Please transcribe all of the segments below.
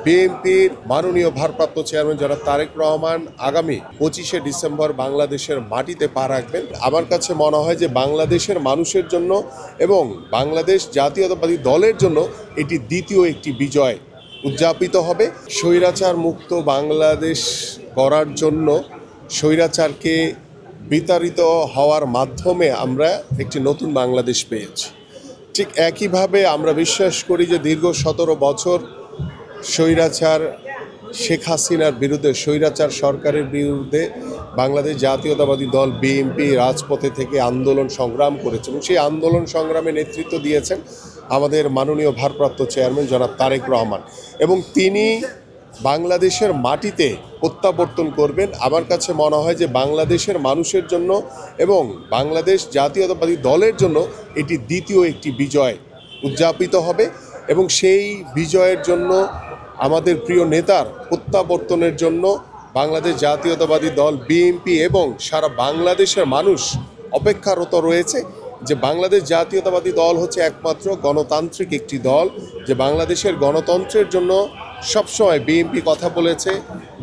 বিএনপির মাননীয় ভারপ্রাপ্ত চেয়ারম্যান যারা তারেক রহমান আগামী 25শে ডিসেম্বর বাংলাদেশের মাটিতে পা রাখবেন। আমার কাছে মনে হয় যে বাংলাদেশের মানুষের জন্য এবং বাংলাদেশ জাতীয়তাবাদী দলের জন্য এটি দ্বিতীয় একটি বিজয় উদযাপিত হবে। স্বৈরাচার মুক্ত বাংলাদেশ করার জন্য স্বৈরাচারকে বিতাড়িত হওয়ার মাধ্যমে আমরা একটি নতুন বাংলাদেশ পেয়েছি। ঠিক একইভাবে আমরা বিশ্বাস করি যে দীর্ঘ 17 বছর স্বৈরাচার শেখ হাসিনার বিরুদ্ধে, স্বৈরাচার সরকারের বিরুদ্ধে বাংলাদেশ জাতীয়তাবাদী দল বিএনপি রাজপথে থেকে আন্দোলন সংগ্রাম করেছে এবং সেই আন্দোলন সংগ্রামে নেতৃত্ব দিয়েছেন আমাদের মাননীয় ভারপ্রাপ্ত চেয়ারম্যান জনাব তারেক রহমান, এবং তিনি বাংলাদেশের মাটিতে প্রত্যাবর্তন করবেন। আমার কাছে মনে হয় যে বাংলাদেশের মানুষের জন্য এবং বাংলাদেশ জাতীয়তাবাদী দলের জন্য এটি দ্বিতীয় একটি বিজয় উদযাপিত হবে, এবং সেই বিজয়ের জন্য আমাদের প্রিয় নেতার প্রত্যাবর্তনের জন্য বাংলাদেশ জাতীয়তাবাদী দল বিএনপি এবং সারা বাংলাদেশের মানুষ অপেক্ষারত রয়েছে। যে বাংলাদেশ জাতীয়তাবাদী দল হচ্ছে একমাত্র গণতান্ত্রিক একটি দল, যে বাংলাদেশের গণতন্ত্রের জন্য সবসময় বিএনপি কথা বলেছে,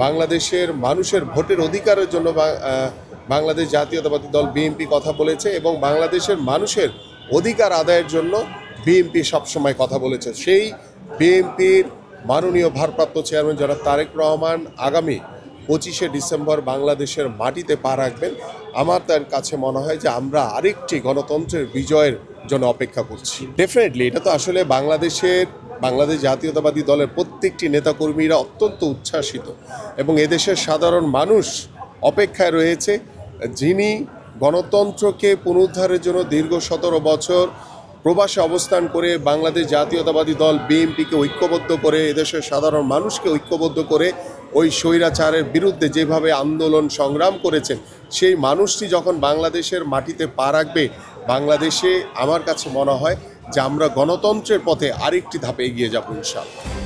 বাংলাদেশের মানুষের ভোটের অধিকারের জন্য বাংলাদেশ জাতীয়তাবাদী দল বিএনপি কথা বলেছে, এবং বাংলাদেশের মানুষের অধিকার আদায়ের জন্য বিএনপি সবসময় কথা বলেছে। সেই বিএনপির মাননীয় ভারপ্রাপ্ত চেয়ারম্যান যারা তারেক রহমান আগামী 25শে ডিসেম্বর বাংলাদেশের মাটিতে পা রাখবেন। আমার তার কাছে মনে হয় যে আমরা আরেকটি গণতন্ত্রের বিজয়ের জন্য অপেক্ষা করছি। ডেফিনেটলি এটা তো আসলে বাংলাদেশ জাতীয়তাবাদী দলের প্রত্যেকটি নেতাকর্মীরা অত্যন্ত উচ্ছ্বাসিত, এবং এদেশের সাধারণ মানুষ অপেক্ষায় রয়েছে যিনি গণতন্ত্রকে পুনরুদ্ধারের জন্য দীর্ঘ 17 বছর প্রবাসে অবস্থান করে বাংলাদেশ জাতীয়তাবাদী দল বিএনপিকে ঐক্যবদ্ধ করে, এদেশের সাধারণ মানুষকে ঐক্যবদ্ধ করে ওই স্বৈরাচারের বিরুদ্ধে যেভাবে আন্দোলন সংগ্রাম করেছেন, সেই মানুষটি যখন বাংলাদেশের মাটিতে পা রাখবে, বাংলাদেশে আমার কাছে মনে হয় যে আমরা গণতন্ত্রের পথে আরেকটি ধাপে এগিয়ে যাব ইনশাআল্লাহ।